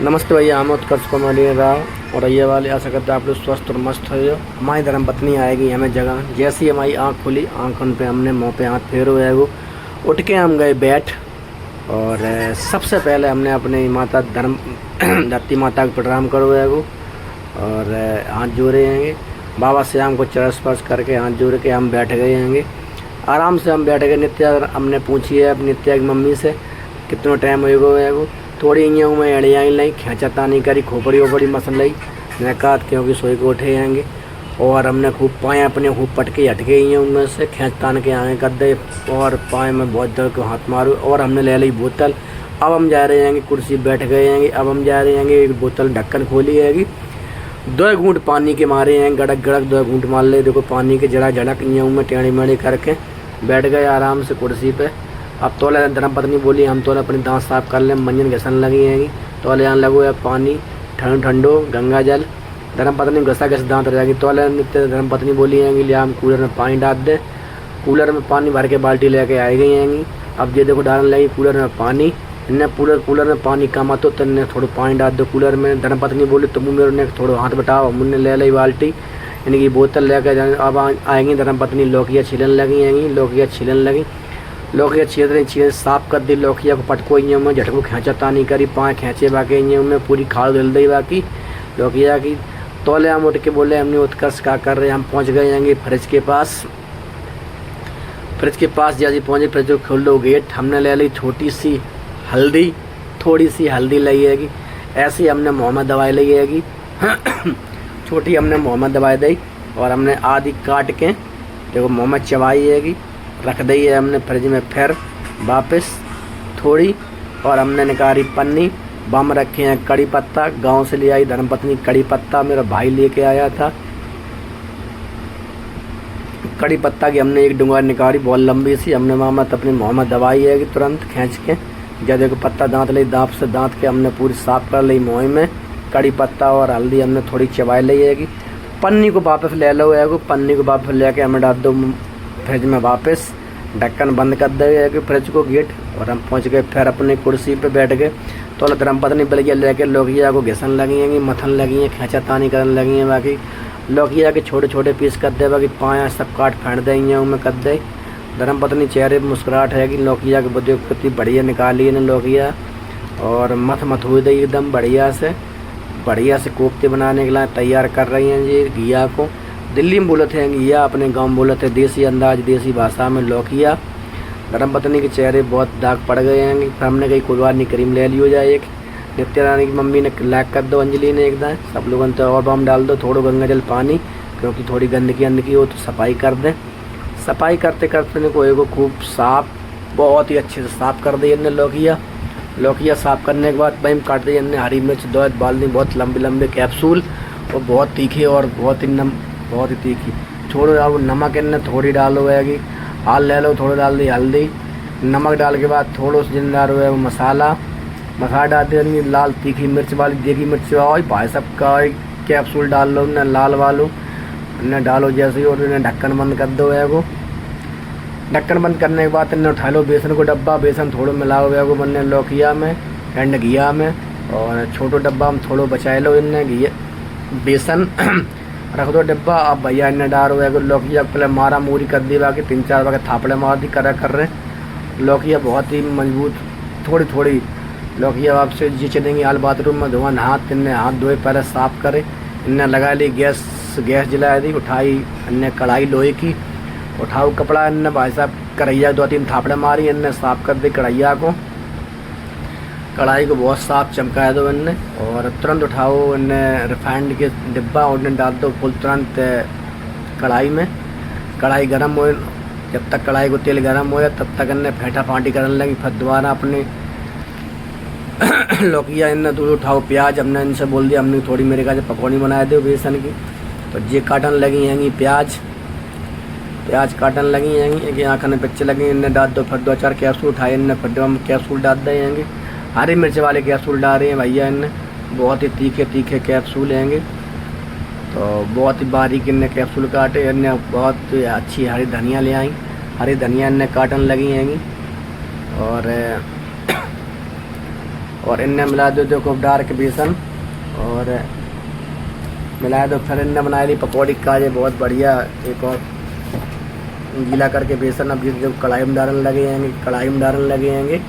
नमस्ते भैया, हम उत्कर्ष कॉमेडी राव और ये वाले आशा करते आप लोग स्वस्थ और मस्त हो। हमारी धर्मपत्नी आएगी हमें जगह, जैसी हमारी आँख खुली आँखों पे हमने मुँह पे हाथ फेरो है वो उठ के हम गए बैठ। और सबसे पहले हमने अपने माता धरती माता को प्रणाम करो है वो और हाथ जोड़े हैंगे। बाबा से हमको चरण स्पर्श करके हाथ जोड़ के हम बैठ गए हैंगे। आराम से हम बैठ गए। नित्या हमने पूछी है अपनी नित्या की मम्मी से कितना टाइम हो गया है वो। थोड़ी यूँ में अड़ियाई लाई खेचता नहीं करी खोपड़ी ओपड़ी मसल लाई नकात क्योंकि सोई को उठे आएंगे। और हमने खूब पाए अपने खूब पटके हटके ही उनमें से खींच तान के आए कर दे और पाए में बहुत दर्द को हाथ मारो। और हमने ले ली बोतल। अब हम जा रहे हैं कुर्सी बैठ गए हैं। अब हम जा रहे हैं एक बोतल ढक्कन खोली हैगी। 2 घूंट पानी के मारे हैं गड़क गड़क 2 घूंट मार ले। देखो पानी के जड़ा झड़क यूँ में टेढ़ी मेढ़ी करके बैठ गए आराम से कुर्सी पे। अब तोले धर्मपत्नी बोली हम तोले अपने दांत साफ कर लें, मंजन घसन लगी हैगी। तोले यहाँ लगो है पानी ठंडो गंगा जल। धर्मपत्नी घसा घस दांत रहेगी। तोले नित्य धर्मपत्नी बोली हैगी लिया हम कूलर में पानी डाल दें। कूलर में पानी भर के बाल्टी लेके आई गई हैगी। अब ये देखो डालने लगी कूलर में पानी। इन्हें कूलर में पानी कम तो तन्ने थोड़ा पानी डाल दो कूलर में। धर्मपत्नी बोली तुम मेरे ने थोड़ा हाथ बटाओ। मुन्ने ले ली बाल्टी इनकी बोतल लेकर। अब आएंगी धर्मपत्नी लौकिया छिलन लगी हैगी। लौकिया छिलन लगी। लौकिया छील साफ कर दी। लौकिया को पटको में झटको खींचा तानी करी पाँव खींचे बाकी में पूरी खाड़ धुल दी बाकी लौकिया की। तोले हम उठ के बोले हमने उत्कर्ष क्या कर रहे हैं। हम पहुंच गए हैं फ्रिज के पास। फ्रिज के पास जैसे पहुँचे फ्रिज को खोल दो गेट। हमने ले ली छोटी सी हल्दी, थोड़ी सी हल्दी ली हैगी। ऐसी हमने मुँह में दवाई ली हैगी। छोटी हमने मुँह में दवाई दी और हमने आधी काट के देखो मुँह में चबाई हैगी रख दी है हमने फ्रिज में। फिर वापस थोड़ी और हमने निकाली पन्नी। बम रखे हैं कड़ी पत्ता, गांव से ले आई धर्मपत्नी कड़ी पत्ता, मेरा भाई लेके आया था। कड़ी पत्ता की हमने एक डुंगा निकाली बहुत लंबी सी। हमने मामा अपनी मुँह में दवाई है कि तुरंत खींच के जब देखो पत्ता दांत ली दांत से दांत के हमने पूरी साफ कर ली मुँह में। कड़ी पत्ता और हल्दी हमने थोड़ी चबाई ली है कि पन्नी को वापस ले लो है। पन्नी को वापस लेके हमें डाल दो फ्रिज में वापस। ढक्कन बंद कर दे फ्रिज को गेट और हम पहुंच गए फिर अपनी कुर्सी पे बैठ गए। तो धर्मपत्नी बलिया लेके लौकिया को घिसन लगी हैं मथन लगी हैं खींचा तानी करने लगी हैं। बाकी लौकिया के छोटे छोटे पीस कर दे बाकी पाया सब काट फेंट देंगे उनमें कर दे। धर्मपत्नी चेहरे पर मुस्कुराहट है कि लौकिया की बुद्धि कितनी बढ़िया निकाली है लौकिया और मथ हुई दी एकदम बढ़िया से कोफ्ते बनाने के लिए तैयार कर रही हैं जी। घिया को दिल्ली में बोलते हैं घिया, अपने गांव में बोलते हैं देसी अंदाज देसी भाषा में लौकिया। धर्मपत्नी के चेहरे बहुत दाग पड़ गए हैं। फिर हमने कहीं कोई बार नहीं क्रीम ले लियो जाए एक। नित्या रानी की मम्मी ने लाइक कर दो अंजलि ने एकदम सब लोगों ने तो और बम डाल दो थोड़ा गंगा जल पानी क्योंकि थोड़ी गंदगी हो तो सफाई कर दें। सफाई करते करते को खूब साफ बहुत ही अच्छे से साफ कर दी हमने लौकिया साफ करने के बाद भाई काट दी हमने हरी मिर्च 2 डाल दी बहुत लंबे लंबे कैप्सूल और बहुत तीखे और बहुत ही तीखी। छोड़ो अब नमक इनने थोड़ी डालो है कि हाल ले लो थोड़ा डाल दी हल्दी नमक डाल के बाद थोड़ा सा जिन डालो है वो मसाला डाल दी लाल तीखी मिर्च वाली देगी मिर्च और भाई सब का कैप्सूल डाल लो न लाल वालो न डालो जैसे ही और इन्हें ढक्कन बंद कर दो है वो। ढक्कन बंद करने के बाद इन्हें उठा लो बेसन को डब्बा बेसन थोड़ा मिलाओ है वो बनने लौकिया में एंड घिया में और छोटो डब्बा में थोड़ा बचाए लो इन्हें घिया बेसन रख दो डिब्बा। अब भैया इन्हें डाल है लौकिया पहले मारा मूरी कर दी बाकी 3-4 बार थापड़े मार दी कर रहे लौकिया बहुत ही मजबूत थोड़ी लौकिया आपसे जी चलेंगी हाल बाथरूम में धोआ हाथ इन्हें हाथ धोए पहले साफ करे। इन्हें लगा ली गैस जला दी उठाई इन्हें कढ़ाई लोहे की उठाओ कपड़ा इन्हें भाई साहब कढ़ैया 2-3 थापड़े मारी इन्हें साफ कर दी कढ़ाई को बहुत साफ चमकाया दो इनने और तुरंत उठाओ इन्हें रिफाइंड के डिब्बा और इन्हें डाल दो फुल तुरंत कढ़ाई में। कढ़ाई गर्म हो जब तक कढ़ाई को तेल गर्म हो तब तक इन्हें फेंटा फांटी करने लगी। फिर दोबारा अपने लौकिया इन्हें दूध उठाओ प्याज हमने इनसे बोल दिया हमने थोड़ी मेरे का पकौड़ी बना दो बेसन की तो ये काटन लगी हैंगी प्याज काटन लगी हैंगी एक आँख पिक्चर लगी इन्हें डाल दो। फिर 2-4 कैप्सूल उठाए इन्हें फिर कैप्सूल डाल दे हैंगे। हरी मिर्च वाले कैप्सूल डाल रहे हैं भैया इन्हें बहुत ही तीखे कैप्सूल हैंगे तो बहुत ही बारीक इन्हें कैप्सूल काटे। इन्हें बहुत अच्छी हरी धनिया ले आई हरी धनिया इन्हें काटन लगी हैंगी और और इनने मिला दो देखो डार्क बेसन और मिलाया दो। फिर इनने बनाई ली पकौड़ी काजे बहुत बढ़िया। एक और गीला करके बेसन अब जो कढ़ाई में डालने लगे हैं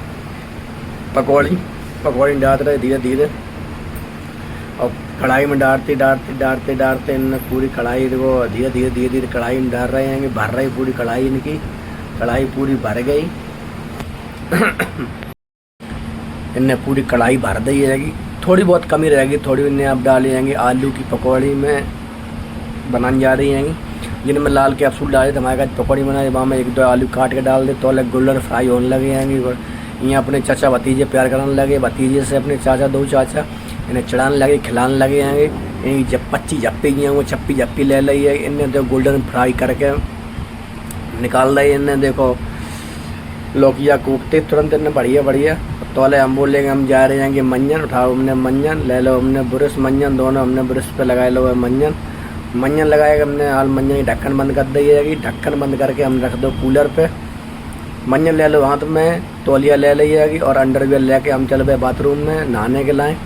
पकौड़ी डाल रहे धीरे धीरे और कढ़ाई में डालते इनने पूरी कढ़ाई को धीरे धीरे कढ़ाई में डाल रहे हैं, भर रही पूरी कढ़ाई। इनकी कढ़ाई पूरी भर गई इनने पूरी कढ़ाई भर दी रहेगी, थोड़ी बहुत कमी रहेगी, थोड़ी इन्हें अब डाली जाएंगी आलू की पकौड़ी में बनाने जा रही हैं जिनमें लाल के अफसूल डाले। हमारे का पकौड़ी बनाए वहाँ में 1-2 आलू काट के डाल दे तो अलग गोल्डन फ्राई होने लगे हैं। यहाँ अपने चाचा भतीजे प्यार कराने लगे, भतीजे से अपने चाचा 2 चाचा इन्हें चढ़ाने लगे खिलाने लगे हैं। इनकी जब 25 झप्पी हैं वो छप्पी ले ली है। इन्हें तो गोल्डन फ्राई करके निकाल रही है। इन्हें देखो लौकिया कूटते तुरंत इन्हें बढ़िया तोले। हम बोलेंगे हम जा रहे हैं कि मंजन उठाओ, हमने मंजन ले लो, हमने ब्रश मंजन दोनों हमने ब्रश पे लगाए लो मंजन लगाएगा हमने। हाल मंजन की ढक्कन बंद कर दी जाएगी, ढक्कन बंद करके हम रख दो कूलर पे। मंजन ले लो हाथ में, तौलिया ले ली जाएगी और अंडरवियर लेके हम चल गए बाथरूम में नहाने के लाए।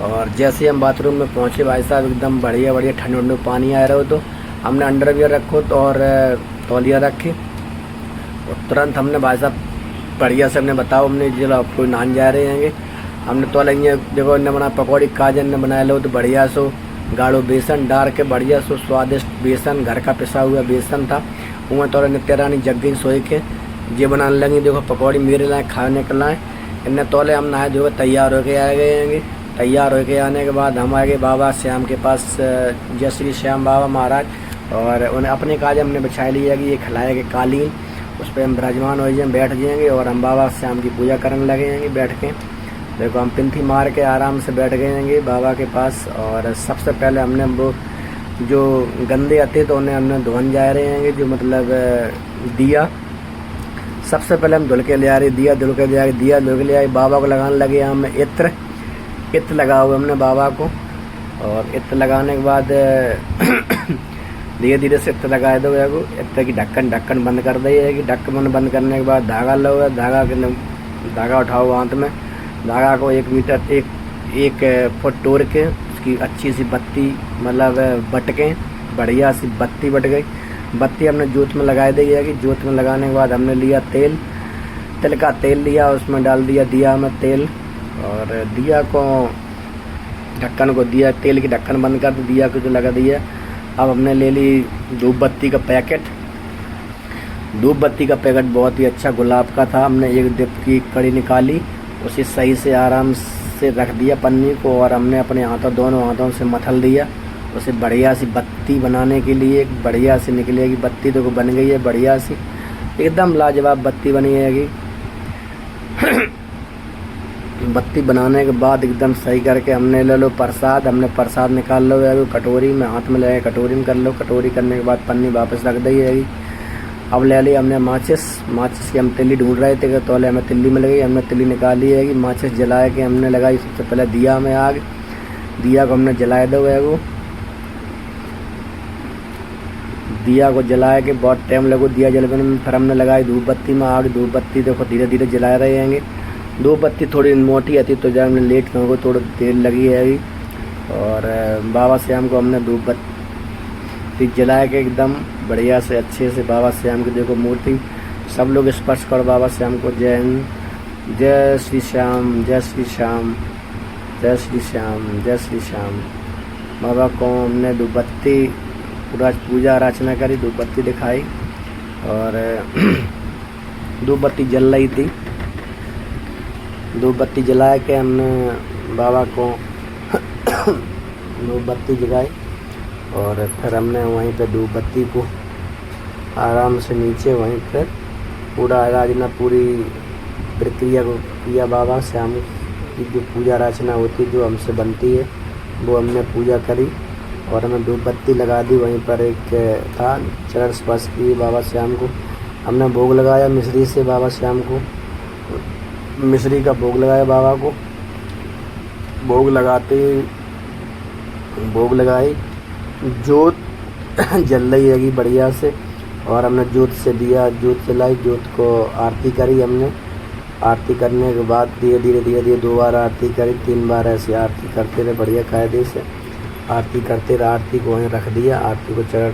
और जैसे हम बाथरूम में पहुँचे भाई साहब एकदम बढ़िया ठंडे पानी आ रहा हो तो हमने अंडरवियर रखो तो और तौलिया रखी और तुरंत हमने भाई साहब बढ़िया से हमने बताओ हमने जो आपको नहान जा रहे हैं हमने तो लेंगे। देखो इन्हें बना पकौड़ी काजन ने बनाया लो तो बढ़िया सो गाढ़ो बेसन डाल के बढ़िया सो स्वादिष्ट बेसन घर का पिसा हुआ बेसन था उमें तो नित्यरानी जग गई सोए के ये बनाने लगी। देखो पकौड़ी मेरे लाए खाने के लाए इन्हें तोले हम नहाए जो तैयार होके आ गए हैं। तैयार होके आने के बाद हम आ गए बाबा श्याम के पास, जय श्री श्याम बाबा महाराज। और उन्हें अपने काज हमने बिछा लिया कि ये खिलाएगा कालीन उस पर हम विराजमान हो जाएंगे बैठ जाएंगे और हम बाबा श्याम की पूजा करने लगे हैं बैठ के। देखो हम पिंथी मार के आराम से बैठ गए हैं बाबा के पास। और सबसे पहले हमने वो जो गंदे आते तो उन्हें हमने धुन जा रहे हैं जो मतलब दिया सबसे पहले हम धुल के ले आ रहे दिया धुल के ले आए बाबा को लगाने लगे। हम इत्र लगा हुआ हमने बाबा को और इत्र लगाने के बाद धीरे धीरे से इत्र लगाए दो इत्र की ढक्कन बंद कर दी जाएगी। ढक्कन बंद करने के बाद धागा लो, धागा उठाओ हाथ में, धागा को 1 मीटर 1 फुट तोड़ के उसकी अच्छी सी बत्ती मतलब बटके बढ़िया सी बत्ती बट गई। बत्ती हमने जोत में लगाई दी जाएगी। जोत में लगाने के बाद हमने लिया तिल का तेल लिया, उसमें डाल दिया दिया में तेल और दिया को ढक्कन को दिया तेल की ढक्कन बंद कर दिया को जो लगा दिया। अब हमने ले ली धूप बत्ती का पैकेट। धूप बत्ती का पैकेट बहुत ही अच्छा गुलाब का था। हमने 1 डिप की कड़ी निकाली, उसे सही से आराम से रख दिया पन्नी को और हमने अपने दोनों हाथों से मथल दिया उसे बढ़िया सी बत्ती बनाने के लिए। बढ़िया सी निकलेगी बत्ती तो बन गई है बढ़िया सी एकदम लाजवाब बत्ती बनी है। बत्ती बनाने के बाद एकदम सही करके हमने ले लो प्रसाद। हमने प्रसाद निकाल लो कटोरी में, हाथ में ले कटोरी में कर लो। कटोरी करने के बाद पन्नी वापस रख दी जाएगी। अब ले ली हमने माचिस की हम तिल्ली ढूंढ रहे थे तो हमें तिल्ली मिल गई। हमने तिल्ली निकाली है माचिस जलाए के हमने लगाई। सबसे पहले दिया में आग, दिया को हमने जलाए दो दिया को जलाए के बहुत टाइम लगो दिया जलने में। फिर हमने लगाई धूप बत्ती में आग। धूप बत्ती देखो धीरे धीरे जला रहे हैं। धूप बत्ती थोड़ी मोटी आती तो जब हमने लेट होगा थोड़ी देर लगी है। और बाबा श्याम को हमने धूप बत्ती जलाए के एकदम बढ़िया से अच्छे से बाबा श्याम की देखो मूर्ति सब लोग स्पर्श करो बाबा श्याम को। जय हिंद, जय श्री श्याम, जय श्री श्याम, जय श्री श्याम, जय श्री श्याम। बाबा को हमने धूप बत्ती पूरा पूजा अर्चना करी, धूप बत्ती दिखाई और धूप बत्ती जल रही थी। धूप बत्ती जला के हमने बाबा को धूप बत्ती जगाई और फिर हमने वहीं पे धूप बत्ती को आराम से नीचे वहीं पर पूरा आराधना पूरी प्रक्रिया को किया। बाबा श्याम की जो पूजा अर्चना होती जो हमसे बनती है वो हमने पूजा करी और हमें धूप बत्ती लगा दी। वहीं पर एक था चरण स्पर्श की बाबा श्याम को। हमने भोग लगाया मिश्री से बाबा श्याम को, मिश्री का भोग लगाया बाबा को। भोग लगाई, जोत जल रही है बढ़िया से और हमने जोत से दिया, जोत जलाई, जोत को आरती करी हमने। आरती करने के बाद धीरे धीरे 2 बार आरती करी, 3 बार ऐसे आरती करते रहे बढ़िया कायदे से। आरती करते रहे, आरती को वहीं रख दिया। आरती को चरण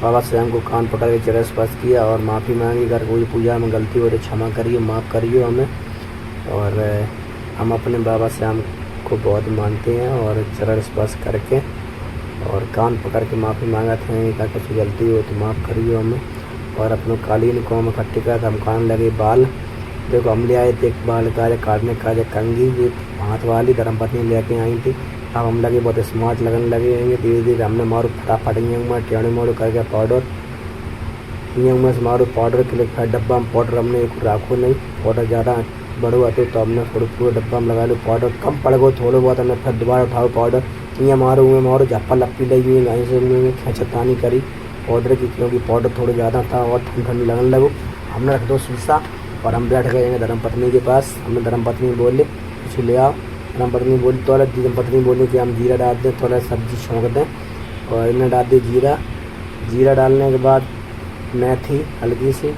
बाबा स्वयं को कान पकड़ के चरण स्पर्श किया और माफ़ी मांगी, अगर कोई पूजा में गलती हो तो क्षमा करिए, माफ़ करिए हमें। और हम अपने बाबा श्याम को बहुत मानते हैं और चरण स्पर्श करके और कान पकड़ के माफ़ी मांगा थे कि कुछ गलती हो तो माफ़ करिए हमें। और अपने कालीन को हम इकट्ठे कर हम कान लगे बाल देखो हम ले आए थे, एक बाल काटने का कंघी ये हाथ वाली धर्मपत्नी लेके आई थी। अब हम लगे बहुत स्मार्ट लगने लगे हैं। धीरे धीरे हमने मारो फटाफट में टेढ़े मोड़ो करके पाउडर में से मारो पाउडर के लिए फिर डब्बा में पाउडर हमने एक राखो नहीं, पाउडर ज़्यादा बड़ो आते तो हमने थोड़ा पूरे डब्बा में लगा लो। पाउडर कम पड़ गो थोड़ा बहुत हमने फिर दोबारा उठाओ पाउडर यहाँ मारो झप्पा लप्पी लगी हुई से खेचतानी करी पाउडर की, क्योंकि पाउडर थोड़ा ज़्यादा था और ठंडी लगने लगो। हमने रख दो शीशा और हम बैठ गए धर्मपत्नी के पास। हमने धर्मपत्नी बोले कुछ ले आओ, धर्मपत्नी बोली तो धर्मपत्नी बोली कि हम जीरा डाल दें, थोड़ा सब्जी छोंक दें और इन्हें डाल दी जीरा डालने के बाद मेथी हल्की सी,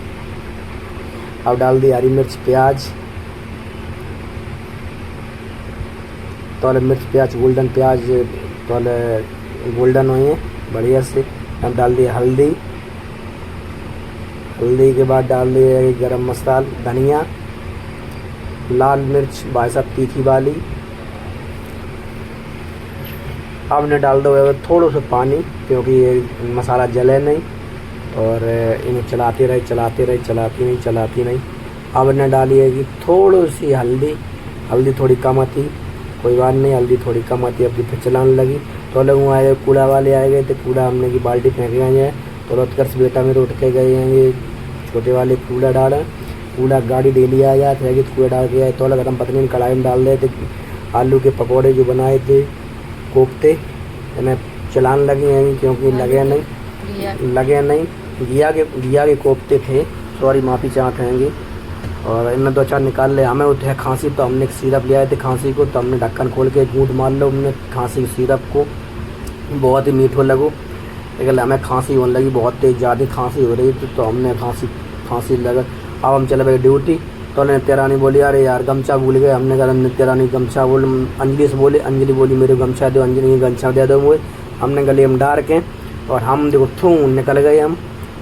अब डाल दी हरी मिर्च प्याज, मिर्च प्याज गोल्डन प्याज गोल्डन हुई बढ़िया से। अब डाल दिए हल्दी के बाद डाल दिए गरम मसाला, धनिया, लाल मिर्च भाई साहब तीखी वाली। अब ने डाल दो थोड़ा सा पानी क्योंकि ये मसाला जले नहीं और इन्हें चलाती नहीं। अब ने डाली है कि थोड़ी सी हल्दी थोड़ी कम आती, कोई बात नहीं, हल्दी थोड़ी कम आती। अब फिर चलाने लगी तो लोग आए कूड़ा वाले आए गए थे, कूड़ा हमने की बाल्टी फेंक गए हैं तो लौटकर से बेटा मेरे उठ के गए हैं छोटे वाले कूड़ा डाला, कूड़ा गाड़ी डेली आ जाते है कि कूड़ा डाल के आए तो गरम पत्नी ने कढ़ाई में डाल रहे थे आलू के पकौड़े जो बनाए थे कोफ्ते, इन्हें चलाने लगे हैं क्योंकि लगे नहीं घिया के कोफ्ते थे, सॉरी माफ़ी चाहते हैं। और इन्हें 2-4 निकाल ले। हमें उठे खांसी तो हमने एक सिरप ले आए थे खांसी को, तो हमने ढक्कन खोल के गूंद मार लो हमने खांसी के सिरप को, बहुत ही मीठो लगो। लेकिन हमें खांसी होने लगी, बहुत तेज़ ज़्यादा खांसी हो रही थी तो हमने खांसी लगा। अब हम चले गए ड्यूटी तो नित्या रानी बोली अरे यार गमछा भूल गए। हमने कहा नित्या रानी गमछा बोल, अंजलि से बोले, अंजलि बोली मेरे गमछा दो, अंजलि गमछा दे दो मुझे। हमने गले में डाल के और हम देखो थू निकल गए, हम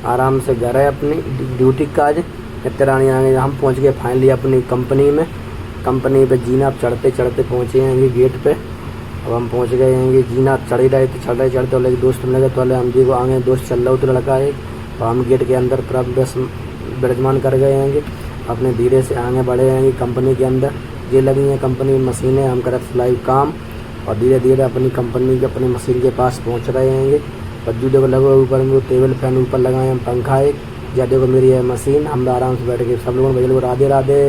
आराम से घर है अपनी ड्यूटी का। आज नित्या रानी आ गए, हम पहुँच गए फाइनली अपनी कंपनी पे जीना चढ़ते पहुँचे हैं गेट पे। अब हम पहुँच गए हैं, जीना चढ़ ही रहे थे, चढ़ते लगे दोस्त मिल गए तो हम जी को आगे दोस्त चल रहा हो तो लड़का है तो हम गेट के अंदर प्रवेश विराजमान कर गए हैं। अपने धीरे से आगे बढ़े हैं कंपनी के अंदर, ये लगी हैं कंपनी मशीनें, हम करते सिलाई काम और धीरे धीरे अपनी कंपनी के अपनी मशीन के पास पहुंच रहे हैं। बज्जू देखो लगे ऊपर में टेबल फैन ऊपर लगाए हम, पंखा एक, या देखो मेरी है मशीन, हम आराम से बैठ के सब लोगों ने राधे राधे।